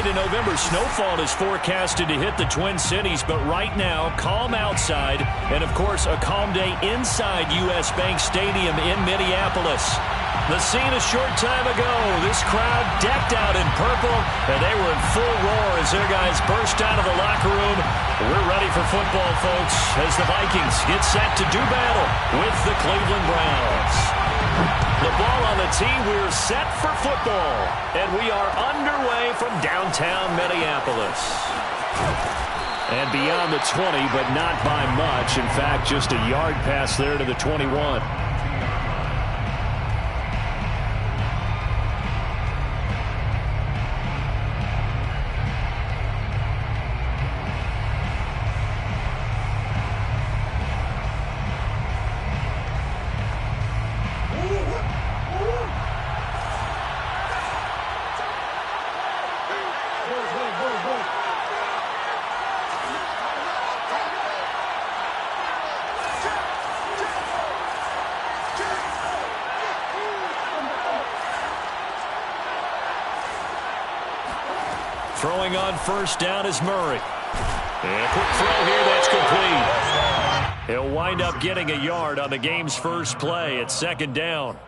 into November. Snowfall is forecasted to hit the Twin Cities, but right now, calm outside, and of course, a calm day inside U.S. Bank Stadium in Minneapolis. The scene a short time ago, this crowd decked out in purple, and they were in full roar as their guys burst out of the locker room. We're ready for football, folks, as the Vikings get set to do battle with the Cleveland Browns. The ball on the tee, we're set for football, and we are underway from downtown Minneapolis. And beyond the 20, but not by much. In fact, just a yard pass there to the 21. Throwing on first down is Murray. And a quick throw here, that's complete. He'll wind up getting a yard on the game's first play at second down.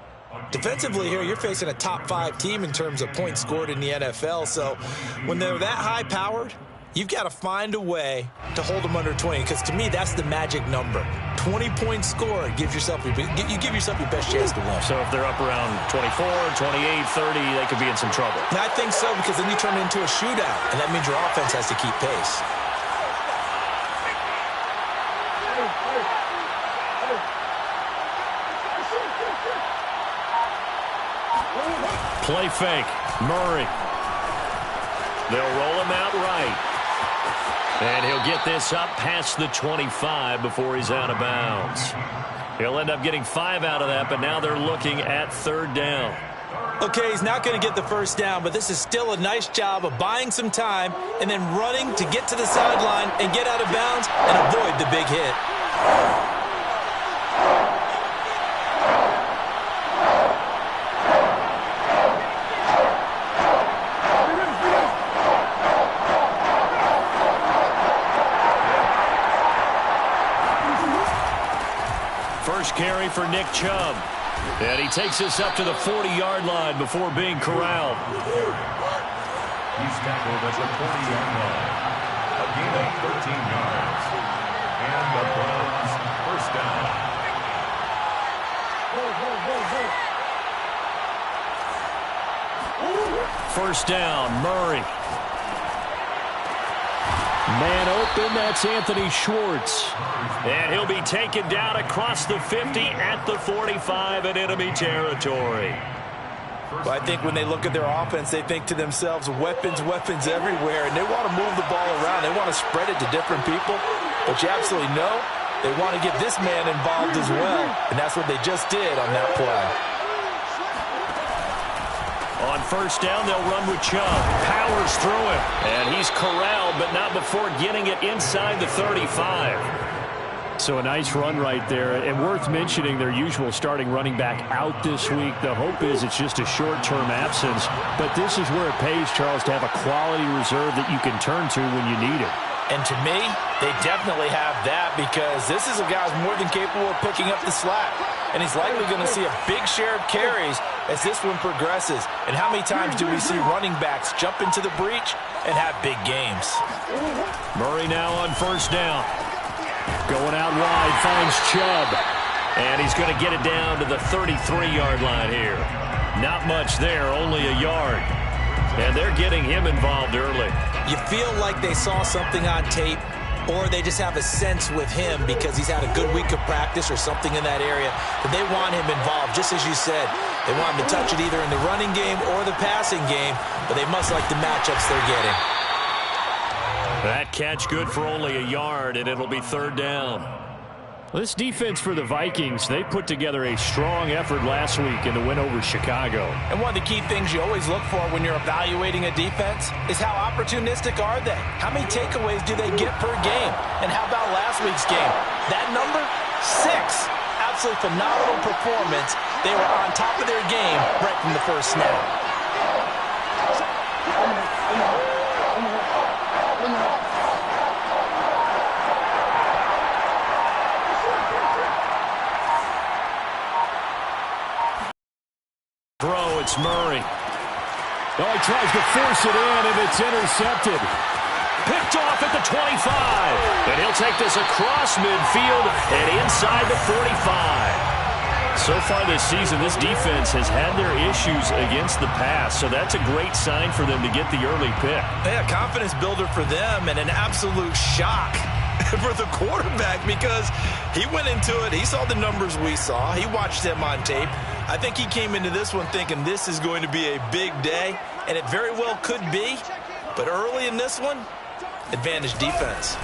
Defensively here, you're facing a top-5 team in terms of points scored in the NFL. So when they're that high-powered, you've got to find a way to hold them under 20, because to me, that's the magic number. 20 points scored gives yourself you give yourself your best chance to win. So if they're up around 24, 28, 30, they could be in some trouble. I think so, because then you turn it into a shootout, and that means your offense has to keep pace. Play fake. Murray. They'll roll him out right. And he'll get this up past the 25 before he's out of bounds. He'll end up getting 5 out of that, but now they're looking at third down. Okay, he's not going to get the first down, but this is still a nice job of buying some time and then running to get to the sideline and get out of bounds and avoid the big hit. First carry for Nick Chubb. And he takes us up to the 40-yard line before being corralled. He's tackled at the 40-yard line. A gain of 13 yards. And the Browns first down. First down, Murray. Man open, that's Anthony Schwartz. And he'll be taken down across the 50 at the 45 in enemy territory. Well, I think when they look at their offense, they think to themselves, weapons, weapons everywhere, and they want to move the ball around. They want to spread it to different people, but you absolutely know they want to get this man involved as well, and that's what they just did on that play. On first down, they'll run with Chubb. Powers through him. And he's corralled, but not before getting it inside the 35. So a nice run right there. And worth mentioning, their usual starting running back out this week. The hope is it's just a short-term absence. But this is where it pays, Charles, to have a quality reserve that you can turn to when you need it. And to me, they definitely have that, because this is a guy who's more than capable of picking up the slack. And he's likely going to see a big share of carries as this one progresses. And how many times do we see running backs jump into the breach and have big games? Murray now on first down. Going out wide, finds Chubb. And he's going to get it down to the 33-yard line here. Not much there, only a yard. And they're getting him involved early. You feel like they saw something on tape, or they just have a sense with him because he's had a good week of practice or something in that area, that they want him involved, just as you said. They want him to touch it either in the running game or the passing game, but they must like the matchups they're getting. That catch good for only a yard, and it'll be third down. This defense for the Vikings, they put together a strong effort last week in the win over Chicago. And one of the key things you always look for when you're evaluating a defense is how opportunistic are they? How many takeaways do they get per game? And how about last week's game? That number, 6. Absolutely phenomenal performance. They were on top of their game right from the first snap. it's Murray. Oh, he tries to force it in, and it's intercepted. Picked off at the 25. And he'll take this across midfield and inside the 45. So far this season, this defense has had their issues against the pass, so that's a great sign for them to get the early pick. Yeah, confidence builder for them and an absolute shock for the quarterback because he went into it. He saw the numbers we saw. He watched them on tape. I think he came into this one thinking this is going to be a big day, and it very well could be. But early in this one, advantage defense.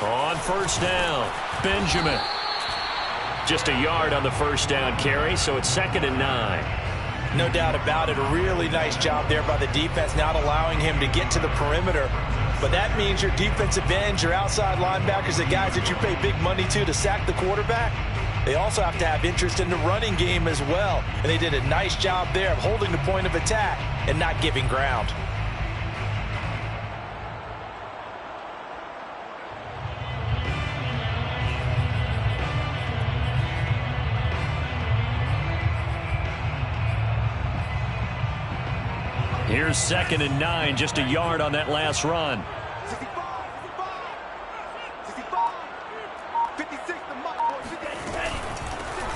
On first down, Benjamin. Just a yard on the first down carry, so it's 2nd and 9. No doubt about it. A really nice job there by the defense, not allowing him to get to the perimeter. But that means your defensive ends, your outside linebackers, the guys that you pay big money to sack the quarterback, they also have to have interest in the running game as well. And they did a nice job there of holding the point of attack and not giving ground. Here's 2nd and 9, just a yard on that last run.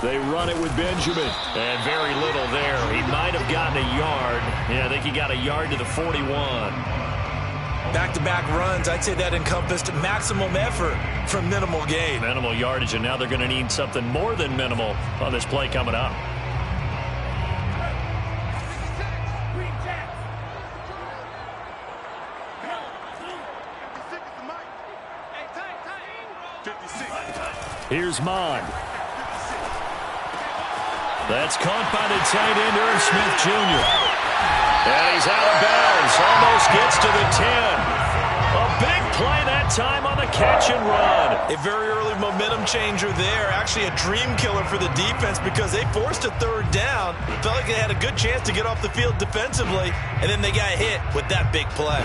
They run it with Benjamin. And very little there. He might have gotten a yard. Yeah, I think he got a yard to the 41. Back-to-back runs, I'd say that encompassed maximum effort for minimal gain. Minimal yardage, and now they're going to need something more than minimal on this play coming up. Here's Mond. That's caught by the tight end, Irv Smith Jr. And he's out of bounds. Almost gets to the 10. A big play that time on the catch and run. A very early momentum changer there. Actually a dream killer for the defense because they forced a 3rd down. Felt like they had a good chance to get off the field defensively, and then they got hit with that big play.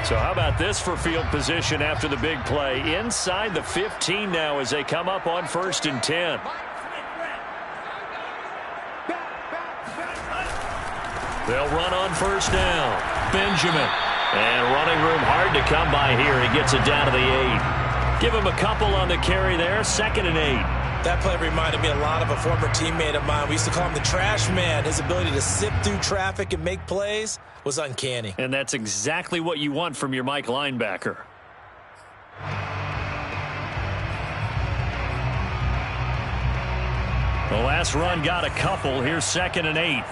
So how about this for field position after the big play? Inside the 15 now as they come up on 1st and 10. They'll run on first down. Benjamin. And running room hard to come by here. He gets it down to the 8. Give him a couple on the carry there. 2nd and 8. That play reminded me a lot of a former teammate of mine. We used to call him the trash man. His ability to sift through traffic and make plays was uncanny. And that's exactly what you want from your Mike linebacker. The last run got a couple. Here's 2nd and 8.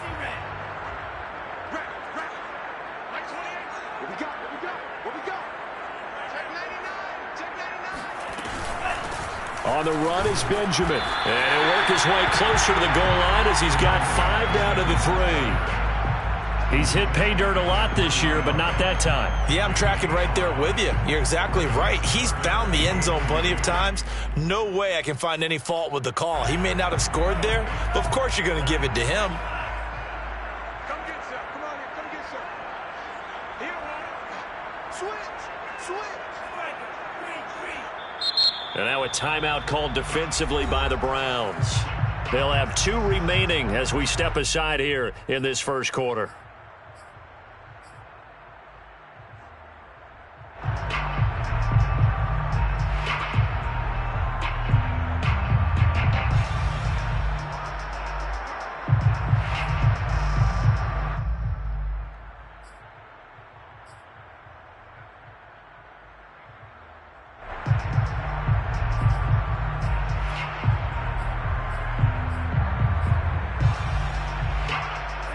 On the run is Benjamin. And he'll work his way closer to the goal line as he's got 5 down to the 3. He's hit pay dirt a lot this year, but not that time. Yeah, I'm tracking right there with you. You're exactly right. He's found the end zone plenty of times. No way I can find any fault with the call. He may not have scored there, but of course you're going to give it to him. Come get some. Come on here. Come get some. Here, switch. And now a timeout called defensively by the Browns. They'll have 2 remaining as we step aside here in this first quarter.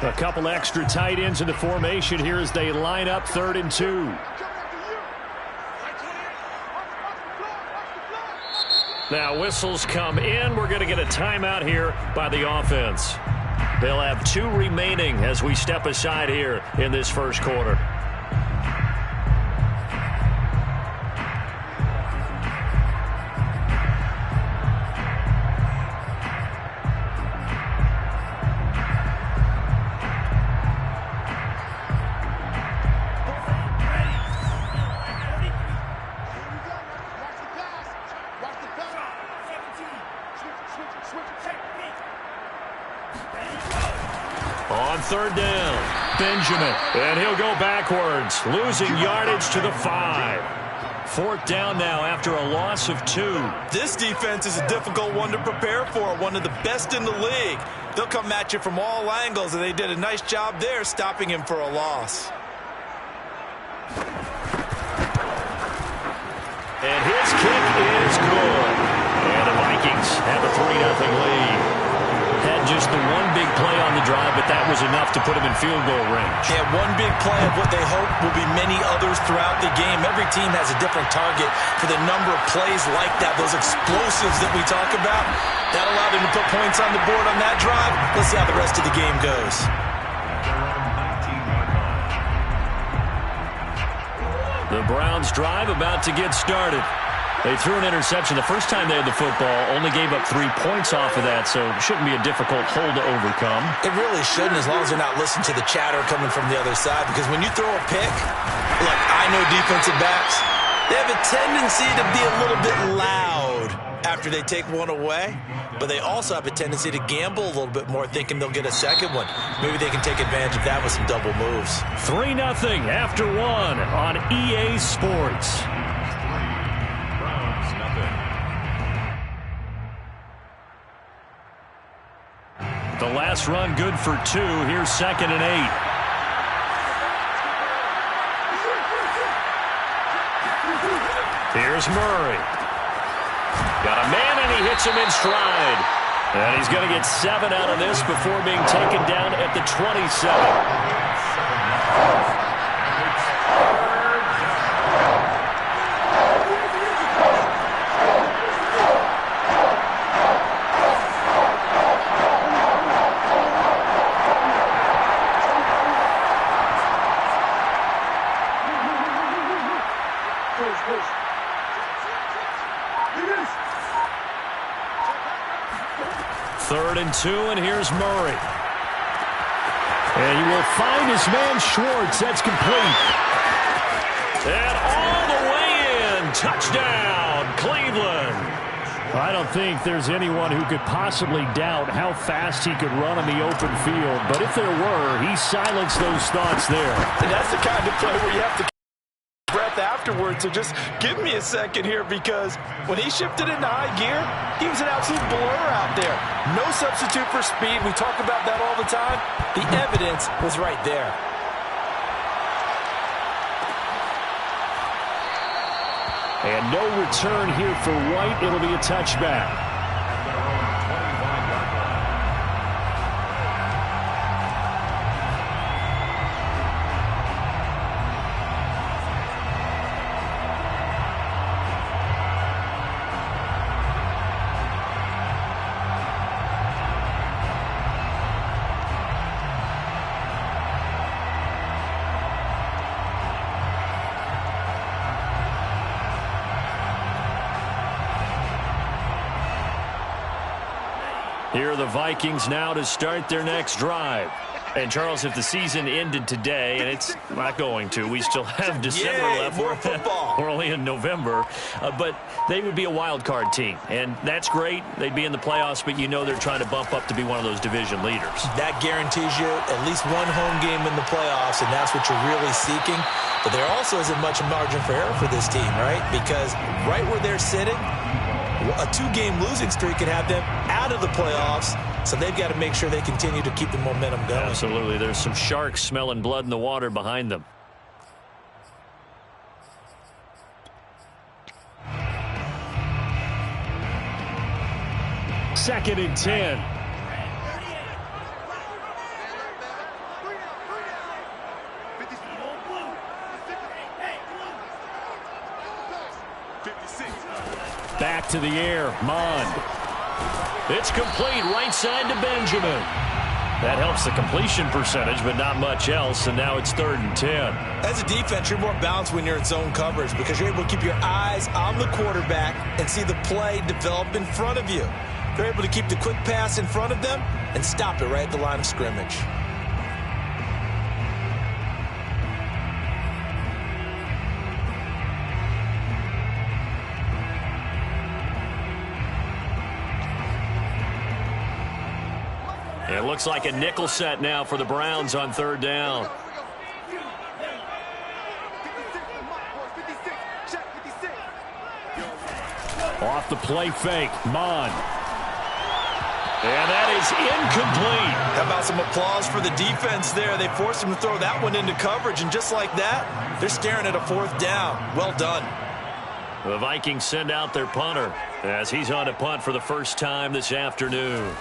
A couple extra tight ends in the formation here as they line up 3rd and 2. Now whistles come in. We're going to get a timeout here by the offense. They'll have 2 remaining as we step aside here in this first quarter. On third down, Benjamin. And he'll go backwards, losing yardage to the 5. Fourth down now after a loss of 2. This defense is a difficult one to prepare for, one of the best in the league. They'll come at you from all angles, and they did a nice job there stopping him for a loss. And his kick is good. And the Vikings have a 3-0 lead. Had just the one big play on the drive, but that was enough to put him in field goal range. Yeah, one big play of what they hope will be many others throughout the game. Every team has a different target for the number of plays like that, those explosives that we talk about. That allowed them to put points on the board on that drive. Let's see how the rest of the game goes. The Browns drive about to get started. They threw an interception the first time they had the football, only gave up 3 points off of that, so it shouldn't be a difficult hole to overcome. It really shouldn't, as long as they're not listening to the chatter coming from the other side, because when you throw a pick, look, I know defensive backs, they have a tendency to be a little bit loud after they take one away, but they also have a tendency to gamble a little bit more, thinking they'll get a second one. Maybe they can take advantage of that with some double moves. 3-0 after 1 on EA Sports. The last run good for 2. Here's 2nd and 8. Here's Murray. Got a man, and he hits him in stride. And he's going to get 7 out of this before being taken down at the 27. Third and 2, and here's Murray. And he will find his man Schwartz. That's complete. And all the way in. Touchdown, Cleveland. I don't think there's anyone who could possibly doubt how fast he could run on the open field. But if there were, he silenced those thoughts there. And that's the kind of play where you have to breath afterwards. So just give me a second here, because when he shifted into high gear, he was an absolute blur out there. No substitute for speed. We talk about that all the time. The evidence was right there. And no return here for White. It'll be a touchback. Here are the Vikings now to start their next drive. And, Charles, if the season ended today, and it's not going to, we still have December left. More football. We're only in November. But they would be a wild card team. And that's great. They'd be in the playoffs, but you know they're trying to bump up to be one of those division leaders. That guarantees you at least one home game in the playoffs, and that's what you're really seeking. But there also isn't much margin for error for this team, right? Because right where they're sitting, a 2-game losing streak could have them out of the playoffs, so they've got to make sure they continue to keep the momentum going. Absolutely. There's some sharks smelling blood in the water behind them. Second and 10. Back to the air, Mond. It's complete, right side to Benjamin. That helps the completion percentage, but not much else, and now it's 3rd and 10. As a defense, you're more balanced when you're in zone coverage because you're able to keep your eyes on the quarterback and see the play develop in front of you. You're able to keep the quick pass in front of them and stop it right at the line of scrimmage. It looks like a nickel set now for the Browns on third down. Off the play fake, Mon. And that is incomplete. How about some applause for the defense there? They forced him to throw that one into coverage, and just like that, they're staring at a fourth down. Well done. The Vikings send out their punter as he's on to punt for the first time this afternoon.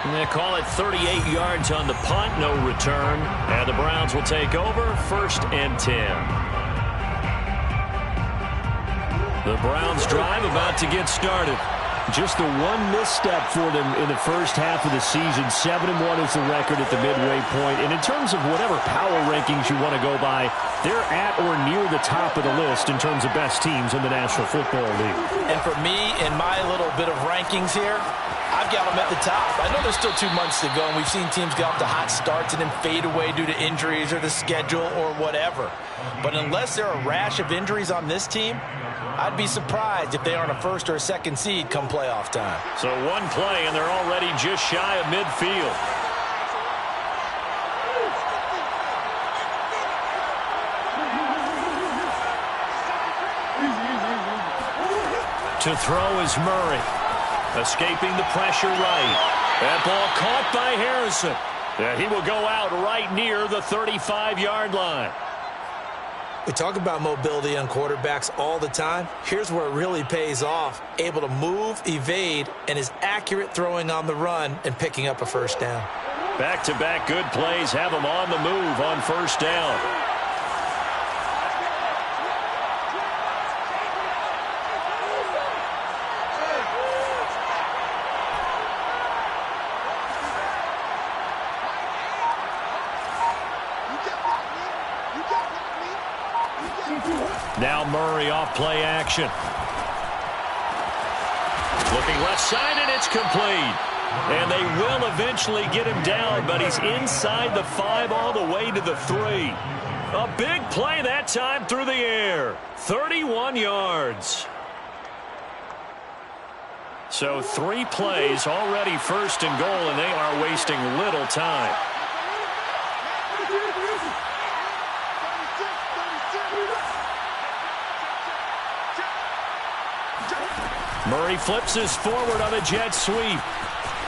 And they call it 38 yards on the punt, no return. And the Browns will take over, 1st and 10. The Browns drive about to get started. Just the one misstep for them in the first half of the season. 7-1 is the record at the midway point. And in terms of whatever power rankings you want to go by, they're at or near the top of the list in terms of best teams in the National Football League. And for me, in my little bit of rankings here, I've got them at the top. I know there's still 2 months to go, and we've seen teams get off to hot starts and then fade away due to injuries or the schedule or whatever. But unless there are a rash of injuries on this team, I'd be surprised if they aren't a 1st or a 2nd seed come playoff time. So one play, and they're already just shy of midfield. To throw is Murray. Escaping the pressure right. That ball caught by Harrison. And he will go out right near the 35-yard line. We talk about mobility on quarterbacks all the time. Here's where it really pays off. Able to move, evade, and is accurate throwing on the run and picking up a first down. Back-to-back good plays have him on the move on first down. Now Murray off play action. Looking left side, and it's complete. And they will eventually get him down, but he's inside the 5 all the way to the 3. A big play that time through the air. 31 yards. So 3 plays already 1st and goal, and they are wasting little time. Murray flips his forward on a jet sweep.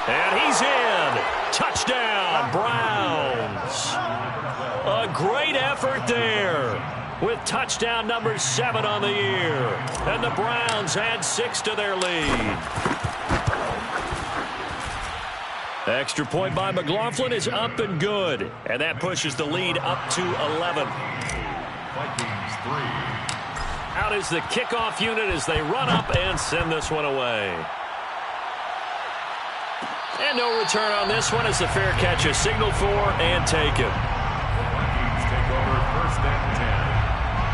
And he's in. Touchdown, Browns. A great effort there with touchdown number 7 on the year. And the Browns add 6 to their lead. Extra point by McLaughlin is up and good. And that pushes the lead up to 11. Vikings 3. Out is the kickoff unit as they run up and send this one away. And no return on this one as the fair catch is signaled for and taken. Vikings take over 1st and 10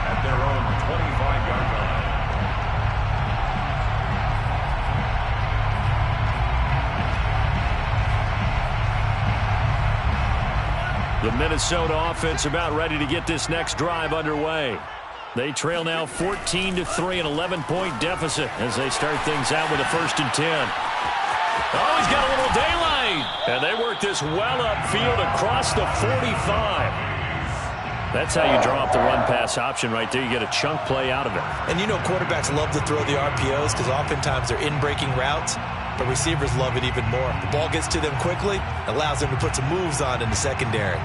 at their own 25-yard line. The Minnesota offense about ready to get this next drive underway. They trail now 14-3, an 11-point deficit as they start things out with a 1st and 10. Oh, he's got a little daylight. And they work this well upfield across the 45. That's how you draw up the run-pass option right there. You get a chunk play out of it. And you know quarterbacks love to throw the RPOs because oftentimes they're in-breaking routes, but receivers love it even more. The ball gets to them quickly, allows them to put some moves on in the secondary.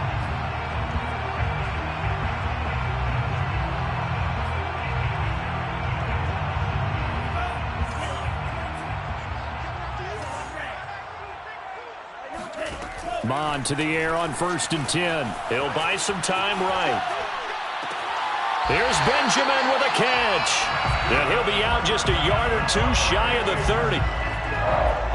Mon to the air on 1st and 10. He'll buy some time right. Here's Benjamin with a catch. And he'll be out just a yard or 2 shy of the 30.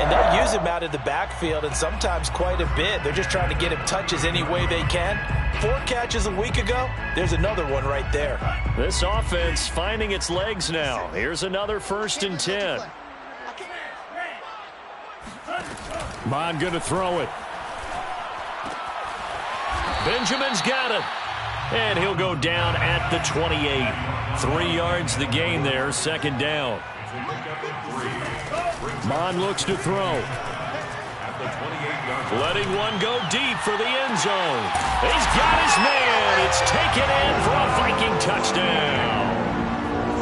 And they'll use him out of the backfield, and sometimes quite a bit. They're just trying to get him touches any way they can. 4 catches a week ago. There's another one right there. This offense finding its legs now. Here's another 1st and 10. Mon going to throw it. Benjamin's got it. And he'll go down at the 28. 3 yards the gain there, second down. Mon looks to throw. Letting one go deep for the end zone. He's got his man. It's taken in for a Viking touchdown.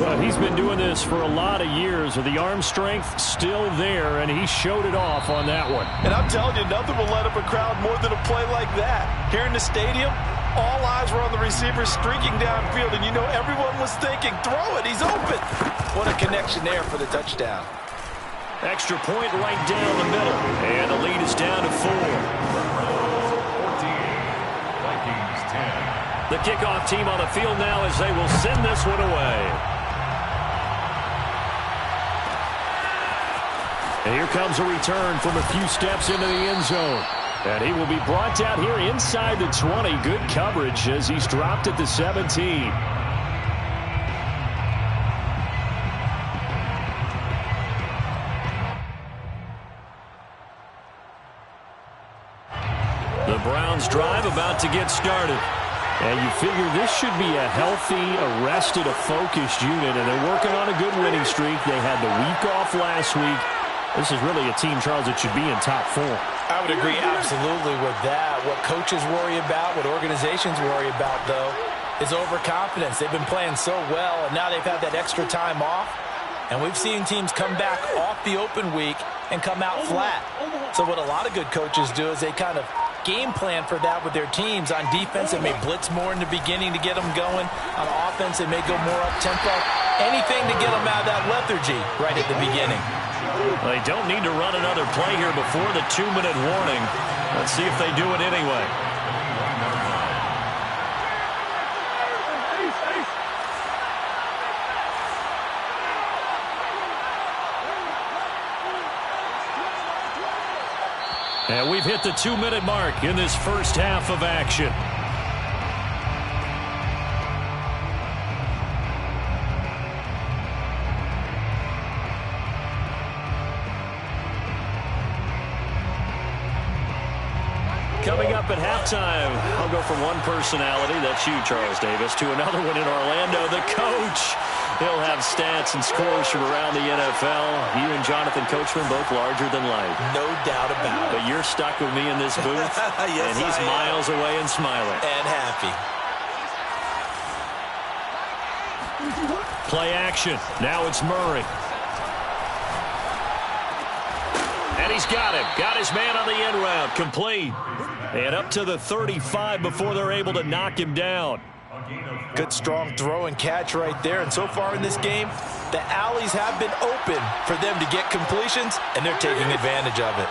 Well, he's been doing this for a lot of years with the arm strength still there, and he showed it off on that one. And I'm telling you, nothing will let up a crowd more than a play like that. Here in the stadium, all eyes were on the receiver streaking downfield, and you know everyone was thinking, throw it, he's open. What a connection there for the touchdown. Extra point right down the middle, and the lead is down to 4. 14, Vikings 10. The kickoff team on the field now as they will send this one away. And here comes a return from a few steps into the end zone. And he will be brought down here inside the 20. Good coverage as he's dropped at the 17. The Browns drive about to get started. And you figure this should be a healthy, arrested, a focused unit. And they're working on a good winning streak. They had the week off last week. This is really a team, Charles, that should be in top 4. I would agree absolutely with that. What coaches worry about, what organizations worry about, though, is overconfidence. They've been playing so well, and now they've had that extra time off. And we've seen teams come back off the open week and come out flat. So what a lot of good coaches do is they kind of game plan for that with their teams. On defense, they may blitz more in the beginning to get them going. On offense, they may go more up-tempo. Anything to get them out of that lethargy right at the beginning. They don't need to run another play here before the 2-minute warning. Let's see if they do it anyway. And we've hit the 2-minute mark in this first half of action. Coming up at halftime, I'll go from one personality, that's you, Charles Davis, to another one in Orlando, the coach. He'll have stats and scores from around the NFL. You and Jonathan Coachman, both larger than life. No doubt about it. But you're stuck with me in this booth, yes, and he's miles away and smiling. And happy. Play action. Now it's Murray. And he's got him. Got his man on the end route. Complete. And up to the 35 before they're able to knock him down. Good, strong throw and catch right there. And so far in this game, the alleys have been open for them to get completions, and they're taking advantage of it.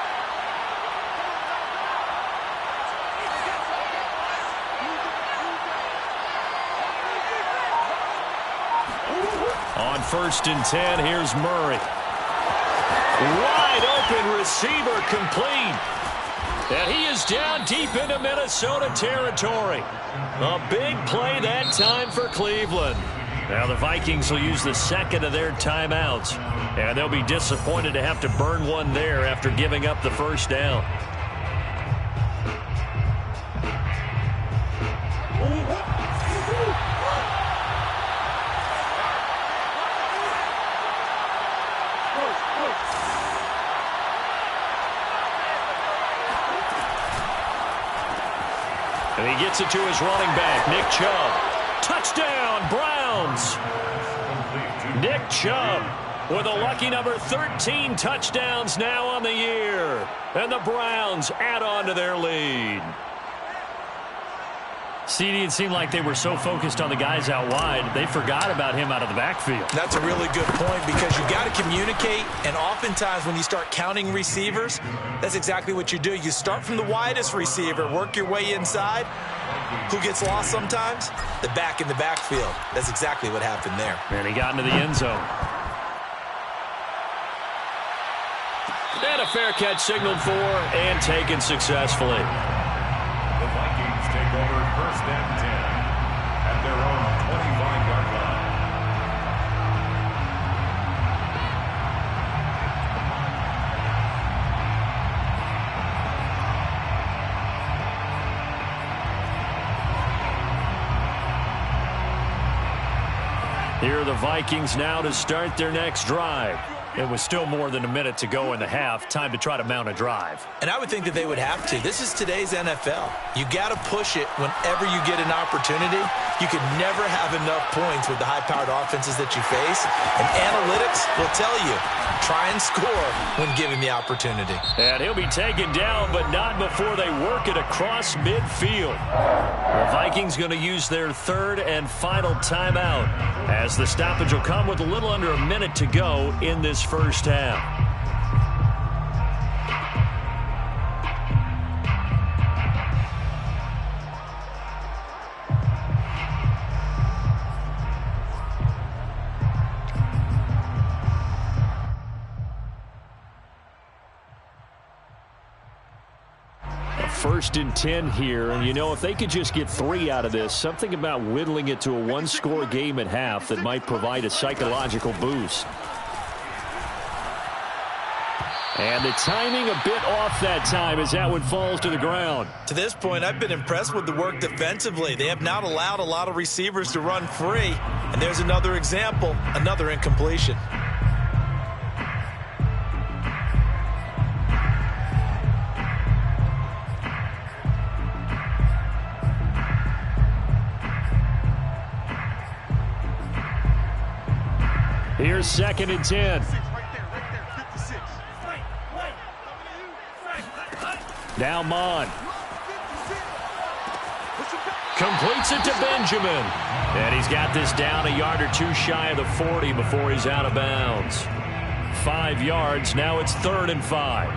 On 1st and 10, here's Murray. Wide open receiver, complete. And he is down deep into Minnesota territory. A big play that time for Cleveland. Now the Vikings will use the second of their timeouts. And they'll be disappointed to have to burn one there after giving up the first down. And he gets it to his running back, Nick Chubb. Touchdown, Browns! Nick Chubb with a lucky number 13 touchdowns now on the year. And the Browns add on to their lead. CD, it seemed like they were so focused on the guys out wide, they forgot about him out of the backfield. That's a really good point because you've got to communicate, and oftentimes when you start counting receivers, that's exactly what you do. You start from the widest receiver, work your way inside. Who gets lost sometimes? The back in the backfield. That's exactly what happened there. And he got into the end zone. And a fair catch signaled for and taken successfully. The Vikings take over 1st and 10 at their own 25-yard line. Here are the Vikings now to start their next drive. It was still more than a minute to go in the half. Time to try to mount a drive. And I would think that they would have to. This is today's NFL. You got to push it whenever you get an opportunity. You can never have enough points with the high-powered offenses that you face. And analytics will tell you, try and score when given the opportunity. And he'll be taken down, but not before they work it across midfield. The Vikings going to use their third and final timeout, as the stoppage will come with a little under a minute to go in this first half. First and 10 here, and you know, if they could just get 3 out of this, something about whittling it to a one-score game at half that might provide a psychological boost. And the timing a bit off that time as that one falls to the ground. To this point, I've been impressed with the work defensively. They have not allowed a lot of receivers to run free. And there's another example, another incompletion. Here's second and 10. Now Mon. Completes it to Benjamin. And he's got this down a yard or two shy of the 40 before he's out of bounds. 5 yards. Now it's 3rd and 5.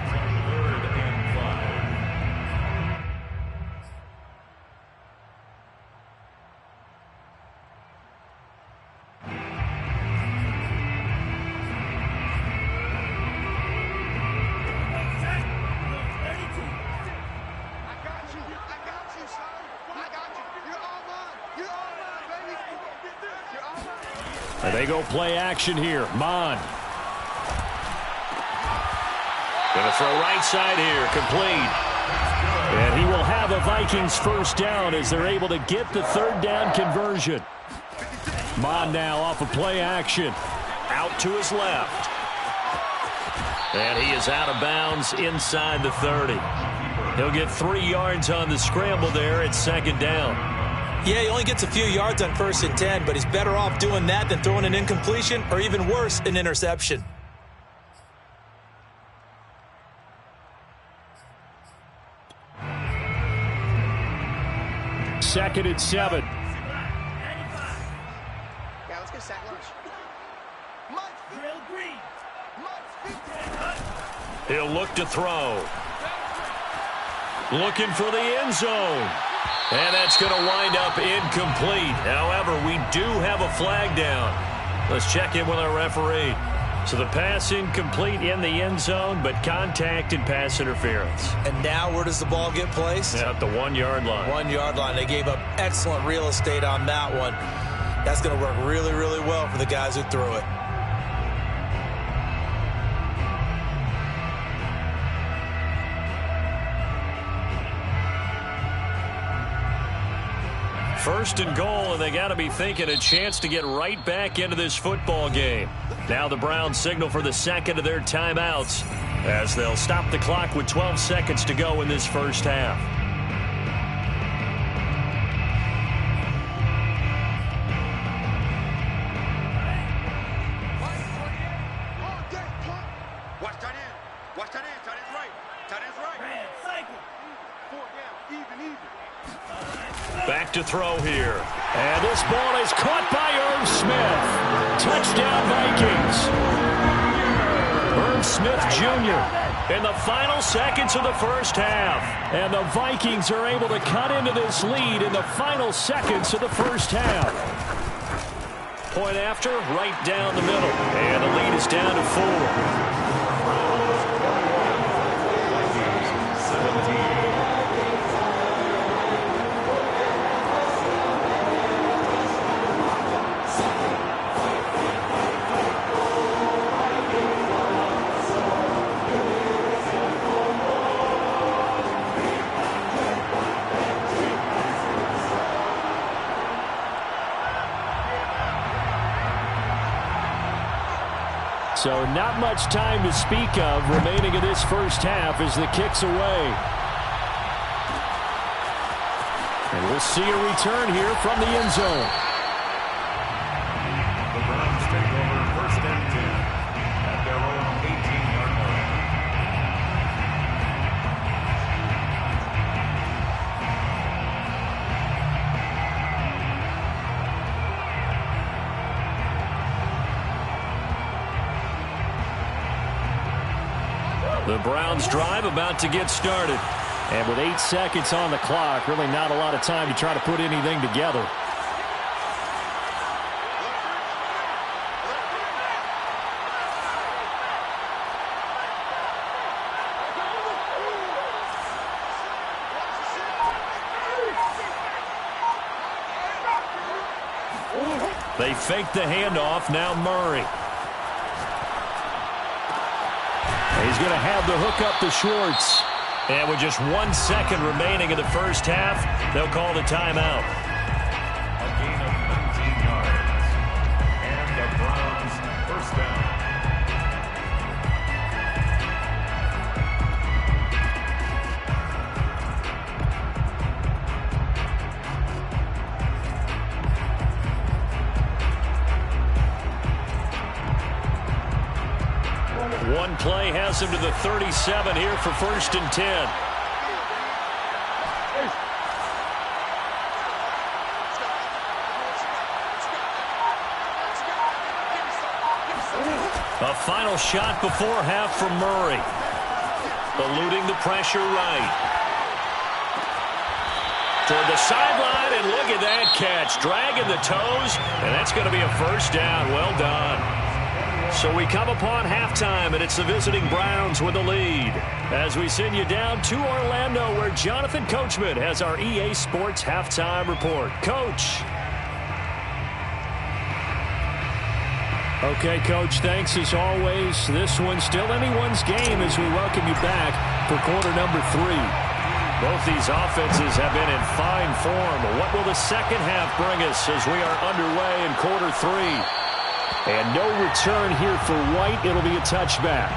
And they go play action here. Mon. Going to throw right side here. Complete. And he will have a Vikings first down as they're able to get the 3rd down conversion. Mon now off of play action. Out to his left. And he is out of bounds inside the 30. He'll get 3 yards on the scramble there at 2nd down. Yeah, he only gets a few yards on 1st and 10, but he's better off doing that than throwing an incompletion or even worse, an interception. Second and 7. Yeah, let's get sack lunch. He'll look to throw. Looking for the end zone. And that's going to wind up incomplete. However, we do have a flag down. Let's check in with our referee. So the pass incomplete in the end zone, but contact and pass interference. And now where does the ball get placed? At the 1 yard line. 1 yard line. They gave up excellent real estate on that one. That's going to work really, really well for the guys who threw it. First and goal, and they got to be thinking a chance to get right back into this football game. Now the Browns signal for the second of their timeouts as they'll stop the clock with 12 seconds to go in this first half. Watch tight end. Watch tight end. Tight end's right. Tight end's right. Cycle. 4 down. Even. Back to throw here. And this ball is caught by Irv Smith. Touchdown, Vikings. Irv Smith Jr. in the final seconds of the first half. And the Vikings are able to cut into this lead in the final seconds of the first half. Point after, right down the middle. And the lead is down to 4. So not much time to speak of remaining in this first half as the kick's away. And we'll see a return here from the end zone. The Browns take over first and 10 at their own 18-yard line. The Browns drive about to get started. And with 8 seconds on the clock, really not a lot of time to try to put anything together. They fake the handoff. Now Murray. He's going to have the hook up to Schwartz. And with just 1 second remaining in the first half, they'll call the timeout. A gain of 19 yards. And the Browns first down. One play has him to the 37 here for first and 10. A final shot before half from Murray. Eluding the pressure right. Toward the sideline, and look at that catch. Dragging the toes, and that's going to be a first down. Well done. So we come upon halftime, and it's the visiting Browns with the lead. As we send you down to Orlando, where Jonathan Coachman has our EA Sports halftime report. Coach. Okay, Coach, thanks as always. This one's still anyone's game as we welcome you back for quarter number 3. Both these offenses have been in fine form. What will the second half bring us as we are underway in quarter 3? And no return here for White. It'll be a touchback.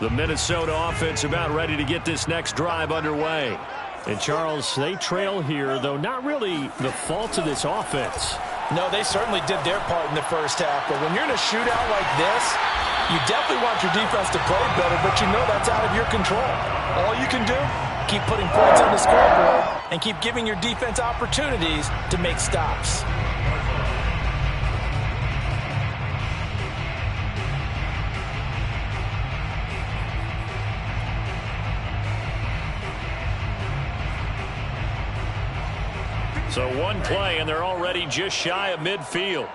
The Minnesota offense about ready to get this next drive underway. And Charles, they trail here, though not really the fault of this offense. No, they certainly did their part in the first half. But when you're in a shootout like this, you definitely want your defense to play better, but you know that's out of your control. All you can do, keep putting points on the scoreboard and keep giving your defense opportunities to make stops. So one play, and they're already just shy of midfield.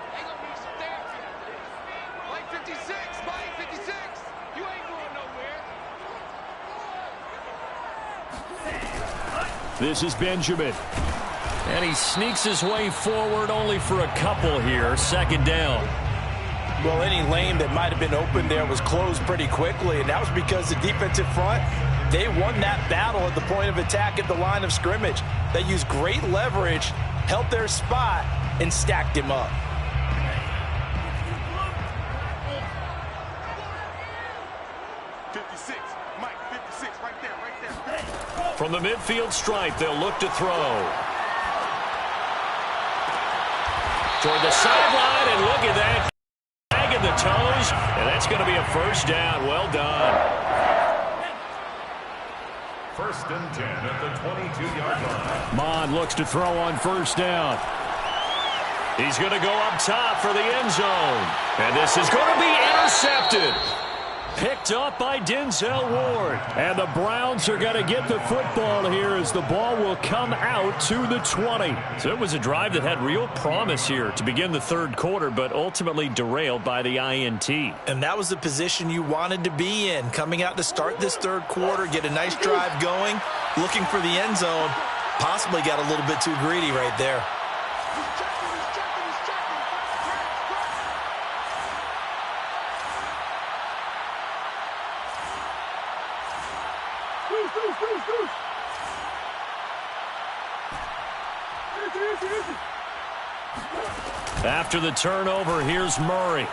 Mike 56, Mike 56. You ain't going nowhere. This is Benjamin. And he sneaks his way forward only for a couple here. Second down. Well, any lane that might have been open there was closed pretty quickly, and that was because the defensive front, they won that battle at the point of attack at the line of scrimmage. They used great leverage, held their spot, and stacked him up. From the midfield stripe, they'll look to throw. Toward the sideline, and look at that. Dragging the toes, and that's going to be a first down. Well done. First and 10 at the 22-yard line. Mond looks to throw on first down. He's going to go up top for the end zone. And this is going to be intercepted. Picked up by Denzel Ward. And the Browns are going to get the football here as the ball will come out to the 20. So it was a drive that had real promise here to begin the third quarter, but ultimately derailed by the INT. And that was the position you wanted to be in, coming out to start this third quarter, get a nice drive going, looking for the end zone. Possibly got a little bit too greedy right there. After the turnover, here's Murray.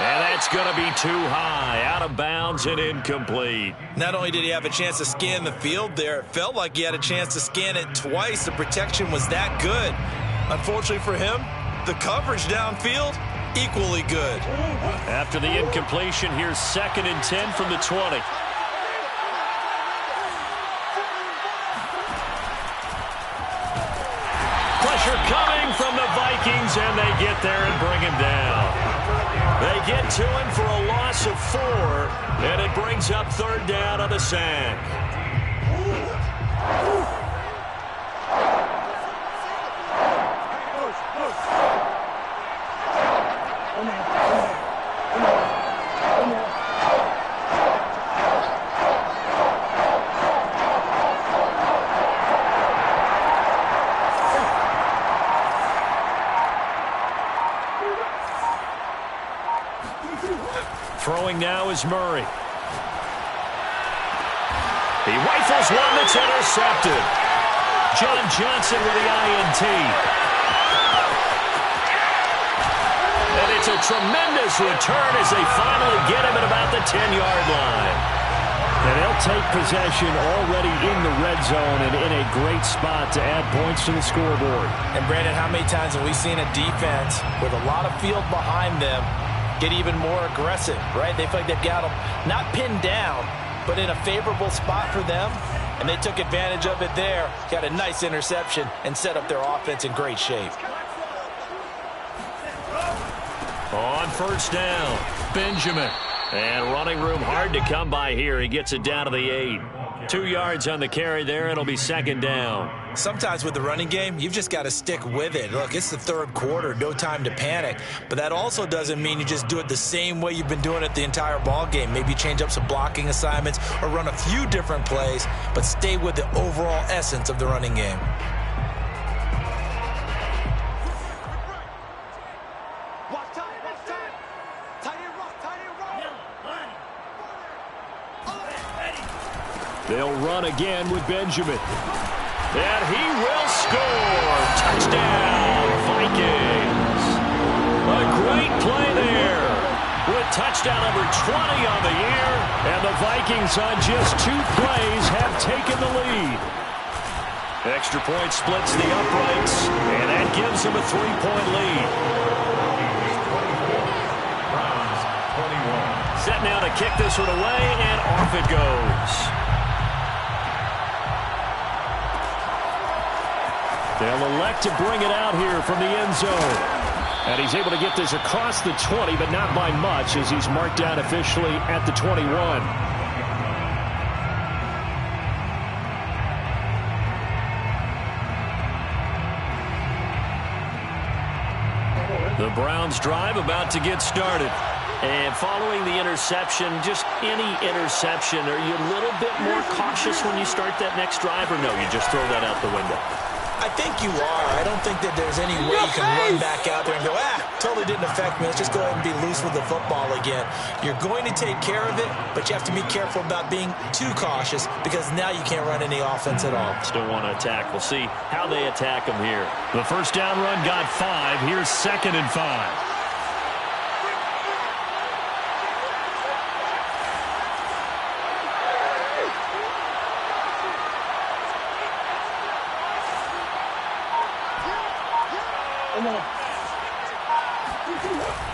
And that's going to be too high, out of bounds and incomplete. Not only did he have a chance to scan the field there, it felt like he had a chance to scan it twice. The protection was that good. Unfortunately for him, the coverage downfield, equally good. After the incompletion, here's 2nd and 10 from the 20. Pressure coming from the Vikings, and they get there and bring him down. They get to him for a loss of 4, and it brings up 3rd down on the sack. Throwing now is Murray. He rifles one that's intercepted. John Johnson with the INT. And it's a tremendous return as they finally get him at about the 10-yard line. And they'll take possession already in the red zone and in a great spot to add points to the scoreboard. And Brandon, how many times have we seen a defense with a lot of field behind them get even more aggressive, right? They feel like they've got them not pinned down, but in a favorable spot for them, and they took advantage of it there. Got a nice interception and set up their offense in great shape. On 1st down, Benjamin. And running room hard to come by here. He gets it down to the 8. 2 yards on the carry there. It'll be 2nd down. Sometimes with the running game, you've just got to stick with it. Look, it's the 3rd quarter, no time to panic. But that also doesn't mean you just do it the same way you've been doing it the entire ball game. Maybe change up some blocking assignments or run a few different plays, but stay with the overall essence of the running game. They'll run again with Benjamin. And he will score. Touchdown, Vikings. A great play there. With touchdown number 20 on the year. And the Vikings on just 2 plays have taken the lead. Extra point splits the uprights. And that gives them a 3-point lead. Set now to kick this one away, and off it goes. They'll elect to bring it out here from the end zone. And he's able to get this across the 20, but not by much as he's marked down officially at the 21. The Browns drive about to get started. And following the interception, just any interception, are you a little bit more cautious when you start that next drive, or no, you just throw that out the window? I think you are. I don't think that there's any way you can run back out there and go, totally didn't affect me. Let's just go ahead and be loose with the football again. You're going to take care of it, but you have to be careful about being too cautious because now you can't run any offense at all. Still want to attack. We'll see how they attack them here. The 1st down run got 5. Here's 2nd and 5.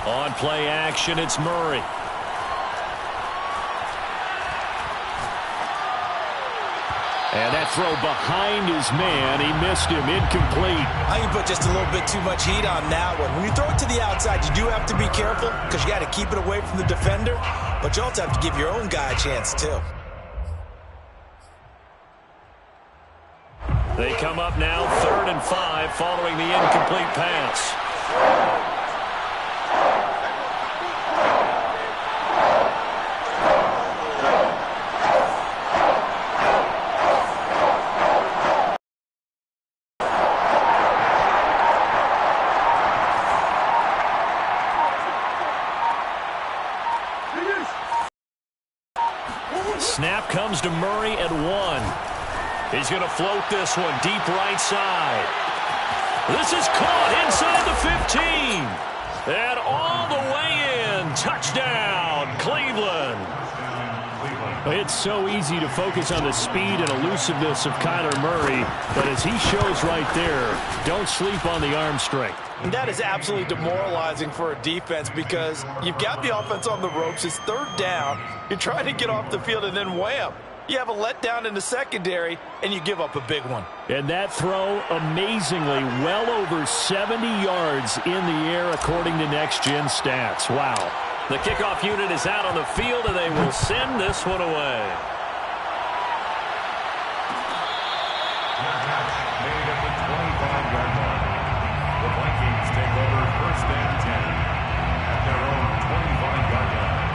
On play action, it's Murray. And that throw behind his man, he missed him, incomplete. I think you put just a little bit too much heat on that one. When you throw it to the outside, you do have to be careful because you got to keep it away from the defender, but you also have to give your own guy a chance too. They come up now 3rd and 5 following the incomplete pass. snap comes to Murray at 1. He's going to float this one deep right side. This is caught inside the 15. And all the way in. Touchdown, Cleveland. It's so easy to focus on the speed and elusiveness of Kyler Murray, but as he shows right there, don't sleep on the arm strength. And that is absolutely demoralizing for a defense because you've got the offense on the ropes. It's third down. You're trying to get off the field, and then wham. You have a letdown in the secondary, and you give up a big one. And that throw, amazingly, well over 70 yards in the air, according to Next Gen Stats. Wow. The kickoff unit is out on the field, and they will send this one away. Made at the 25-yard line. The Vikings take over first and 10 at their own 25-yard line.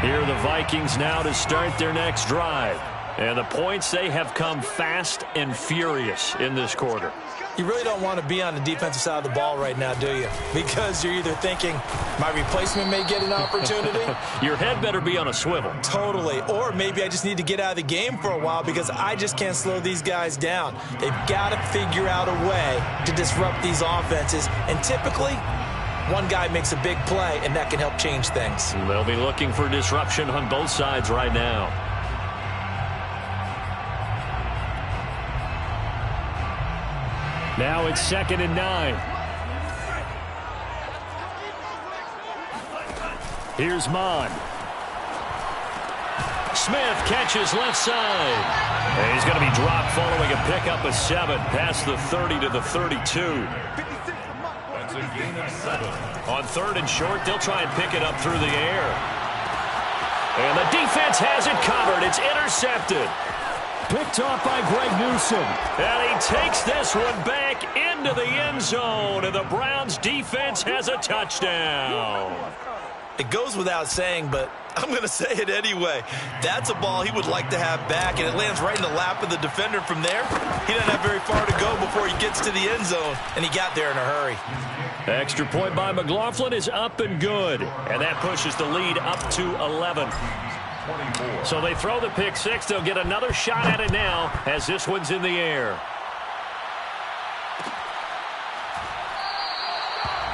Here are the Vikings now to start their next drive. And the points, they have come fast and furious in this quarter. You really don't want to be on the defensive side of the ball right now, do you? Because you're either thinking, my replacement may get an opportunity. Your head better be on a swivel. Totally. Or maybe I just need to get out of the game for a while because I just can't slow these guys down. They've got to figure out a way to disrupt these offenses. And typically, one guy makes a big play, and that can help change things. They'll be looking for disruption on both sides right now. Now it's 2nd and 9. Here's Mon. Smith catches left side. And he's going to be dropped following a pickup of 7 past the 30 to the 32. That's a gain of 7. On 3rd and short, they'll try and pick it up through the air. And the defense has it covered. It's intercepted. Picked off by Greg Newsome. And he takes this one back into the end zone. And the Browns defense has a touchdown. It goes without saying, but I'm going to say it anyway. That's a ball he would like to have back, and it lands right in the lap of the defender from there. He doesn't have very far to go before he gets to the end zone, and he got there in a hurry. Extra point by McLaughlin is up and good. And that pushes the lead up to 11. 24. So they throw the pick 6. They'll get another shot at it now as this one's in the air.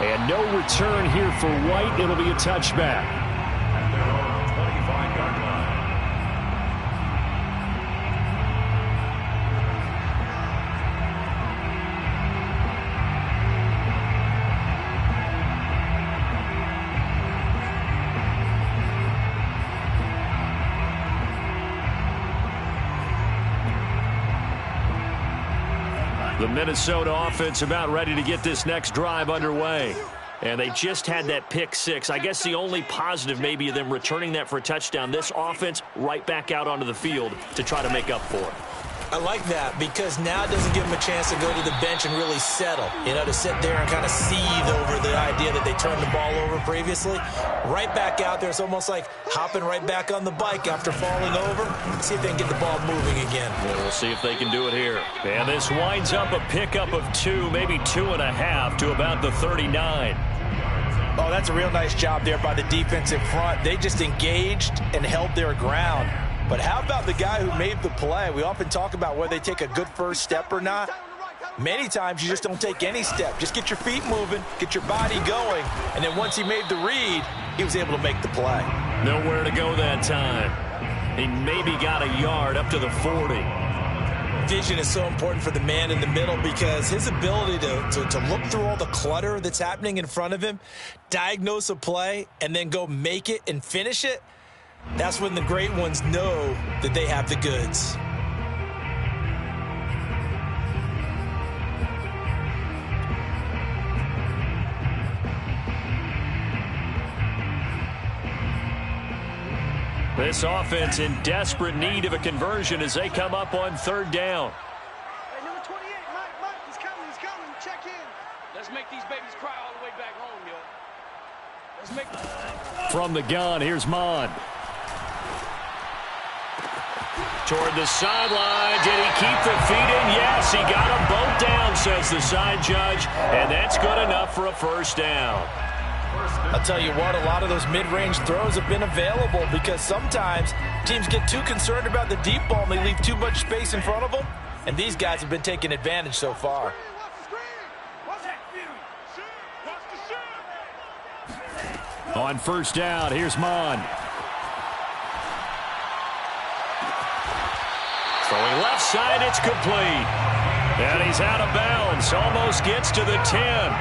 And no return here for White. It'll be a touchback. At their own 25-yard line. The Minnesota offense about ready to get this next drive underway. And they just had that pick 6. I guess the only positive maybe of them returning that for a touchdown. This offense right back out onto the field to try to make up for it. I like that because now it doesn't give them a chance to go to the bench and really settle. You know, to sit there and kind of seethe over the idea that they turned the ball over previously. Right back out there. It's almost like hopping right back on the bike after falling over. See if they can get the ball moving again. Well, we'll see if they can do it here. And this winds up a pickup of 2, maybe 2.5 to about the 39. Oh, that's a real nice job there by the defense in front. They just engaged and held their ground. But how about the guy who made the play? We often talk about whether they take a good first step or not. Many times you just don't take any step. Just get your feet moving, get your body going, and then once he made the read, he was able to make the play. Nowhere to go that time. He maybe got a yard up to the 40. Vision is so important for the man in the middle because his ability to look through all the clutter that's happening in front of him, diagnose a play, and then go make it and finish it, that's when the great ones know that they have the goods. This offense in desperate need of a conversion as they come up on 3rd down. Hey, number 28, Mike, he's coming, check in. Let's make these babies cry all the way back home, yo. Let's make... From the gun, here's Mon. Toward the sideline. Did he keep the feet in? Yes, he got them both down, says the side judge. And that's good enough for a first down. I'll tell you what, a lot of those mid-range throws have been available because sometimes teams get too concerned about the deep ball and they leave too much space in front of them. And these guys have been taking advantage so far. On first down, here's Mon. Throwing left side, it's complete. And he's out of bounds. Almost gets to the 10.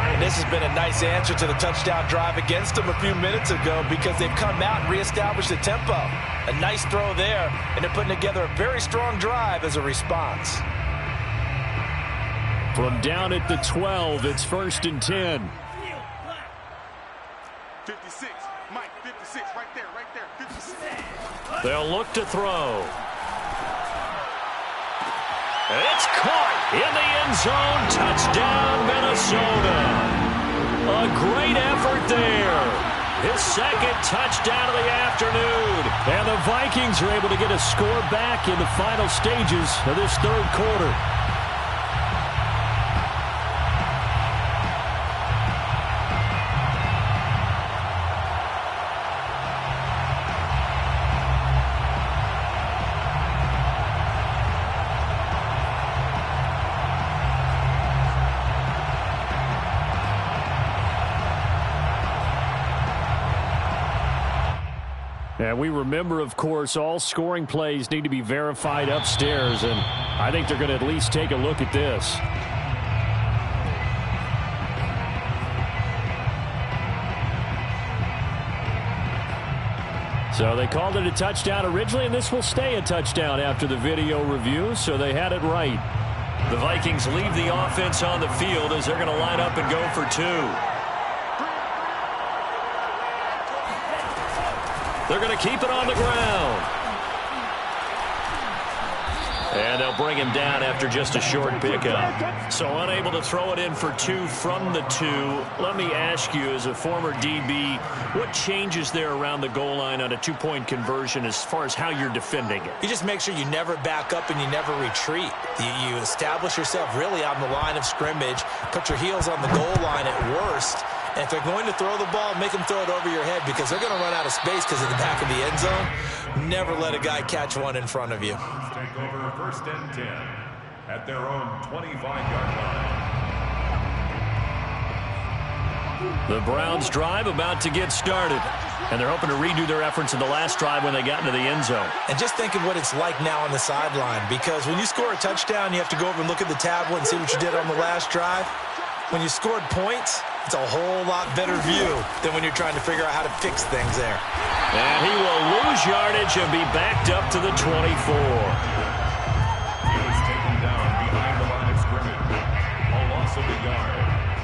And this has been a nice answer to the touchdown drive against them a few minutes ago because they've come out and reestablished the tempo. A nice throw there, and they're putting together a very strong drive as a response. From down at the 12, it's first and 10. 56, Mike, 56, right there, 56. They'll look to throw. It's caught in the end zone. Touchdown, Minnesota. A great effort there. His second touchdown of the afternoon. And the Vikings are able to get a score back in the final stages of this third quarter. And we remember, of course, all scoring plays need to be verified upstairs, and I think they're going to at least take a look at this. So they called it a touchdown originally, and this will stay a touchdown after the video review, so they had it right. The Vikings leave the offense on the field as they're going to line up and go for two. They're going to keep it on the ground. And they'll bring him down after just a short pickup. So unable to throw it in for two from the two. Let me ask you, as a former DB, what changes there around the goal line on a two-point conversion as far as how you're defending it? You just make sure you never back up and you never retreat. You establish yourself really on the line of scrimmage, put your heels on the goal line at worst. And if they're going to throw the ball, make them throw it over your head because they're going to run out of space because of the back of the end zone. Never let a guy catch one in front of you. Take over first and 10 at their own 25-yard line. The Browns drive about to get started. And they're hoping to redo their efforts in the last drive when they got into the end zone. And just think of what it's like now on the sideline because when you score a touchdown, you have to go over and look at the tablet and see what you did on the last drive. When you scored points, it's a whole lot better view than when you're trying to figure out how to fix things there. And he will lose yardage and be backed up to the 24. He was taken down behind the line of scrimmage. A loss of a yard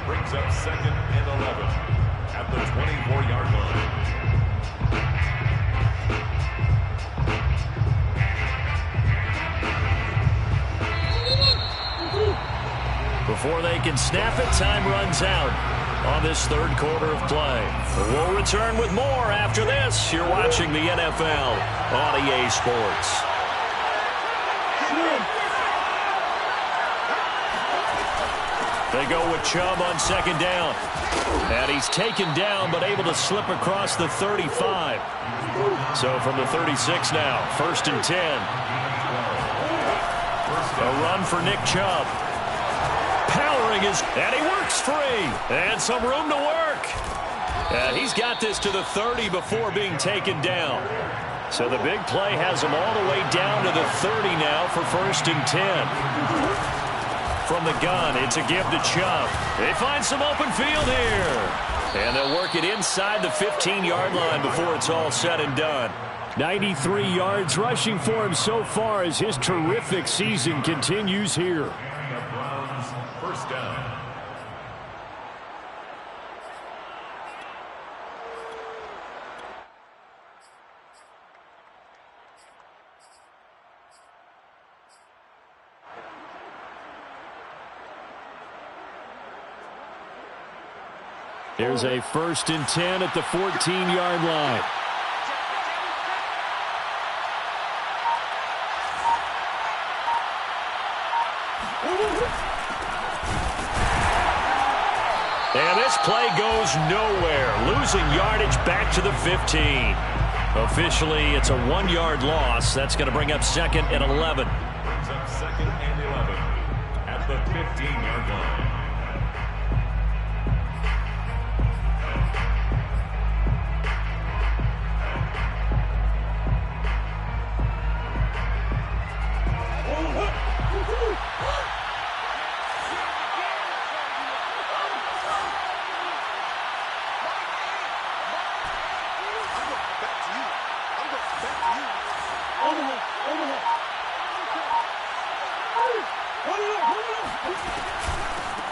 brings up second and 11 at the 24-yard line. Before they can snap it, time runs out on this third quarter of play. We'll return with more after this. You're watching the NFL on EA Sports. They go with Chubb on second down. And he's taken down but able to slip across the 35. So from the 36 now, first and 10. A run for Nick Chubb. Powering and he works free. And some room to work. And he's got this to the 30 before being taken down. So the big play has him all the way down to the 30 now for first and 10. From the gun, it's a give to Chubb. They find some open field here. And they'll work it inside the 15-yard line before it's all said and done. 93 yards rushing for him so far as his terrific season continues here. The Browns, first down. Here's a first and 10 at the 14-yard line. And this play goes nowhere, losing yardage back to the 15. Officially, it's a 1-yard loss. That's going to bring up 2nd and 11. Brings up 2nd and 11 at the 15-yard line.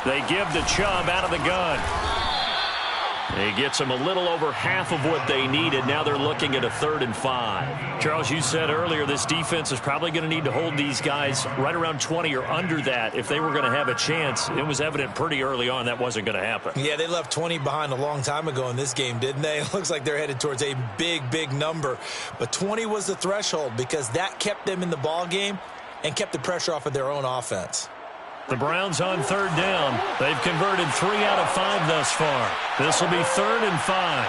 They give the Chubb out of the gun. He gets them a little over half of what they needed. Now they're looking at a 3rd and 5. Charles, you said earlier this defense is probably going to need to hold these guys right around 20 or under that if they were going to have a chance. It was evident pretty early on that wasn't going to happen. Yeah, they left 20 behind a long time ago in this game, didn't they? It looks like they're headed towards a big, big number. But 20 was the threshold because that kept them in the ball game and kept the pressure off of their own offense. The Browns on 3rd down. They've converted 3 out of 5 thus far. This will be 3rd and 5.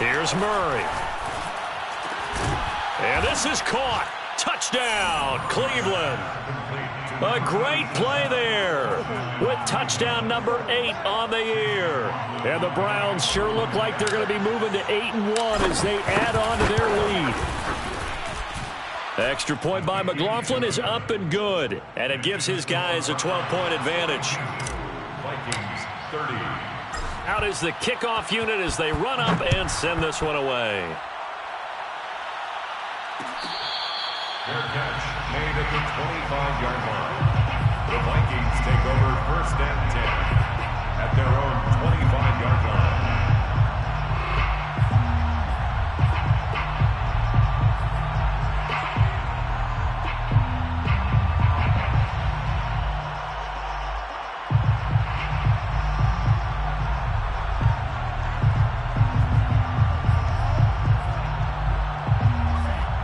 Here's Murray. And this is caught. Touchdown, Cleveland. A great play there with touchdown number 8 on the year. And the Browns sure look like they're going to be moving to 8-1 as they add on to their lead. Extra point by McLaughlin is up and good, and it gives his guys a 12-point advantage. Vikings 30. Out is the kickoff unit as they run up and send this one away. Their catch made at the 25-yard line. The Vikings take over 1st and 10 at their own 25-yard line.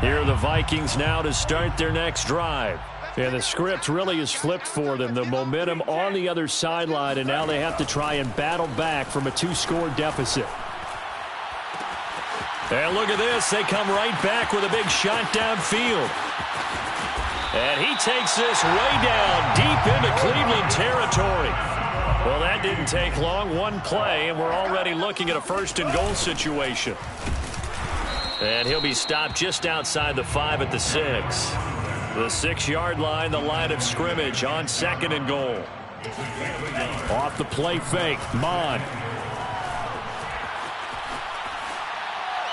Here are the Vikings now to start their next drive. And the script really is flipped for them. The momentum on the other sideline, and now they have to try and battle back from a 2-score deficit. And look at this. They come right back with a big shot downfield. And he takes this way down deep into Cleveland territory. Well, that didn't take long. One play, and we're already looking at a 1st and goal situation. And he'll be stopped just outside the 5 at the 6. The 6-yard line, the line of scrimmage on 2nd and goal. Off the play fake, Mon.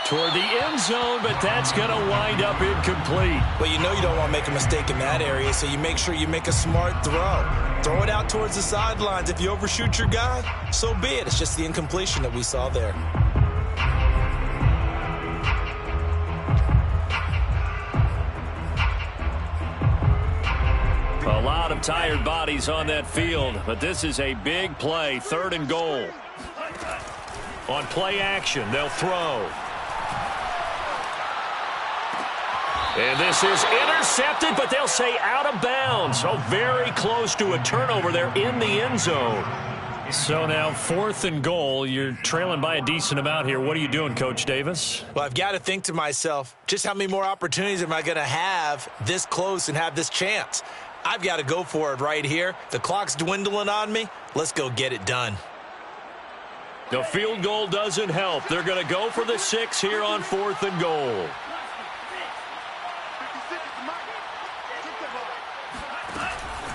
Toward the end zone, but that's going to wind up incomplete. Well, you know you don't want to make a mistake in that area, so you make sure you make a smart throw. Throw it out towards the sidelines. If you overshoot your guy, so be it. It's just the incompletion that we saw there. A lot of tired bodies on that field, but this is a big play, 3rd and goal. On play action, they'll throw. And this is intercepted, but they'll say out of bounds. So very close to a turnover there in the end zone. So now 4th and goal. You're trailing by a decent amount here. What are you doing, Coach Davis? Well, I've got to think to myself, just how many more opportunities am I going to have this close and have this chance? I've got to go for it right here. The clock's dwindling on me. Let's go get it done. The field goal doesn't help. They're going to go for the 6 here on 4th and goal.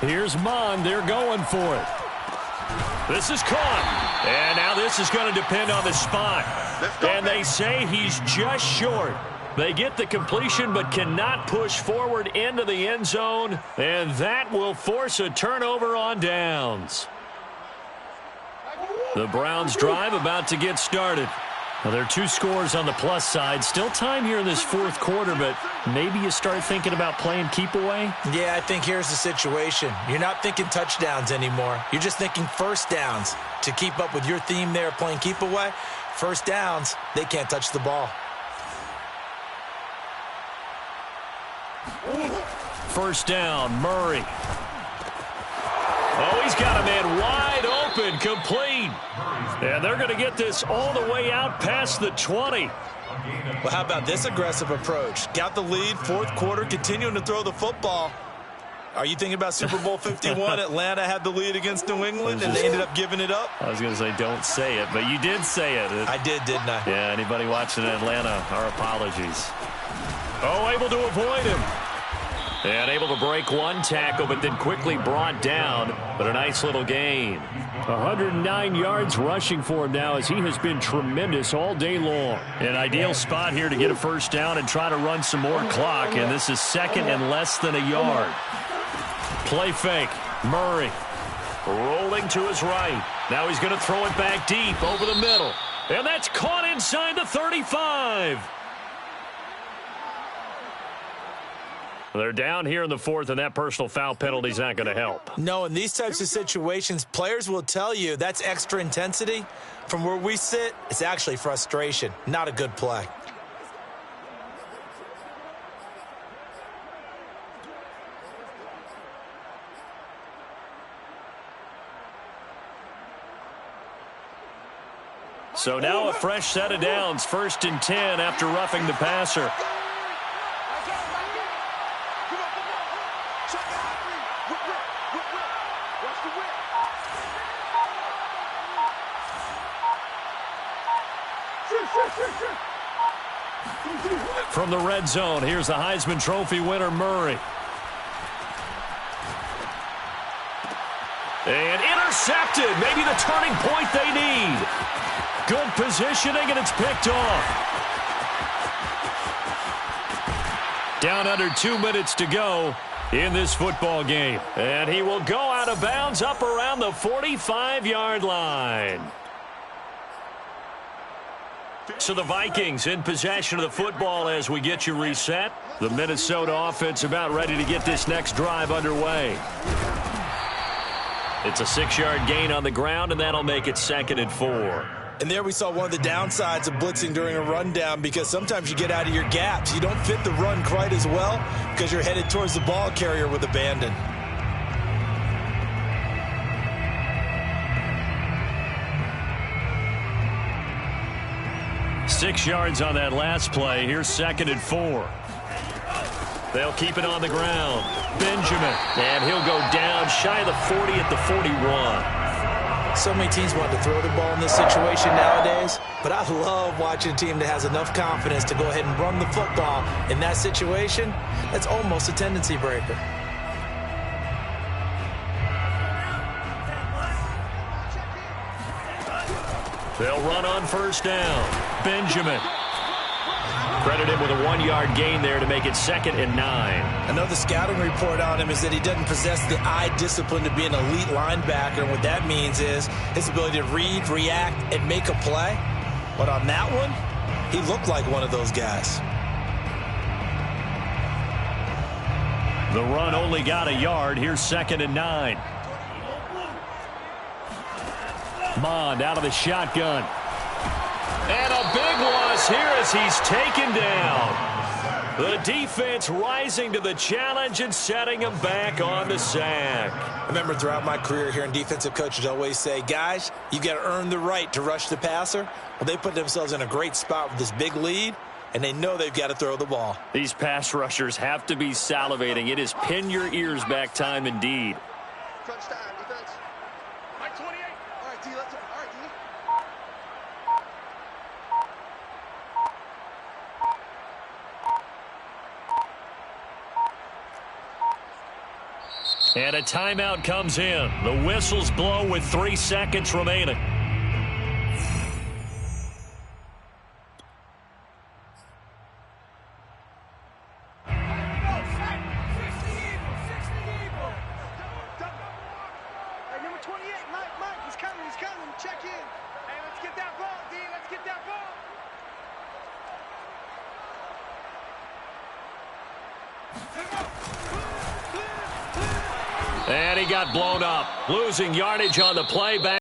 Here's Mon. They're going for it. This is caught. And now this is going to depend on the spot. And they say he's just short. They get the completion but cannot push forward into the end zone. And that will force a turnover on downs. The Browns drive about to get started. Well, there are 2 scores on the plus side. Still time here in this 4th quarter, but maybe you start thinking about playing keep away? Yeah, I think here's the situation. You're not thinking touchdowns anymore. You're just thinking 1st downs. To keep up with your theme there, playing keep away, 1st downs, they can't touch the ball. First down, Murray. Oh, he's got a man wide open, complete. And they're going to get this all the way out past the 20. Well, how about this aggressive approach? Got the lead, fourth quarter, continuing to throw the football. Are you thinking about Super Bowl 51? Atlanta had the lead against New England, and they ended up giving it up? I was going to say don't say it, but you did say it. I did, didn't I? Yeah, anybody watching Atlanta, our apologies. Oh, able to avoid him. And able to break one tackle, but then quickly brought down. But a nice little gain. 109 yards rushing for him now as he has been tremendous all day long. An ideal spot here to get a first down and try to run some more clock. And this is second and less than a yard. Play fake. Murray rolling to his right. Now he's going to throw it back deep over the middle. And that's caught inside the 35. They're down here in the fourth, and that personal foul penalty is not going to help. No, in these types of situations, players will tell you that's extra intensity. From where we sit, it's actually frustration, not a good play. So now a fresh set of downs, 1st and 10 after roughing the passer. From the red zone, here's the Heisman Trophy winner, Murray. And intercepted. Maybe the turning point they need. Good positioning, and it's picked off. Down under 2 minutes to go in this football game. And he will go out of bounds up around the 45-yard line. So the Vikings in possession of the football as we get you reset. The Minnesota offense about ready to get this next drive underway. It's a 6-yard gain on the ground, and that'll make it 2nd and 4. And there we saw one of the downsides of blitzing during a rundown, because sometimes you get out of your gaps. You don't fit the run quite as well because you're headed towards the ball carrier with abandon. Six yards on that last play. Here's 2nd and 4. They'll keep it on the ground. Benjamin. And he'll go down shy of the 40 at the 41. So many teams want to throw the ball in this situation nowadays, but I love watching a team that has enough confidence to go ahead and run the football. In that situation, that's almost a tendency breaker. They'll run on 1st down. Benjamin. Credit him with a 1-yard gain there to make it 2nd and 9. I know the scouting report on him is that he doesn't possess the eye discipline to be an elite linebacker. And what that means is his ability to read, react, and make a play. But on that one, he looked like one of those guys. The run only got a yard. Here's 2nd and 9. Mond out of the shotgun. And a big loss here as he's taken down. The defense rising to the challenge and setting him back on the sack. I remember throughout my career hearing defensive coaches always say, guys, you got to earn the right to rush the passer. Well, they put themselves in a great spot with this big lead, and they know they've got to throw the ball. These pass rushers have to be salivating. It is pin your ears back time indeed. Crunch time, defense. Mike 28. All right, D, let's go. All right, D. And a timeout comes in. The whistles blow with 3 seconds remaining. And he got blown up, losing yardage on the play back.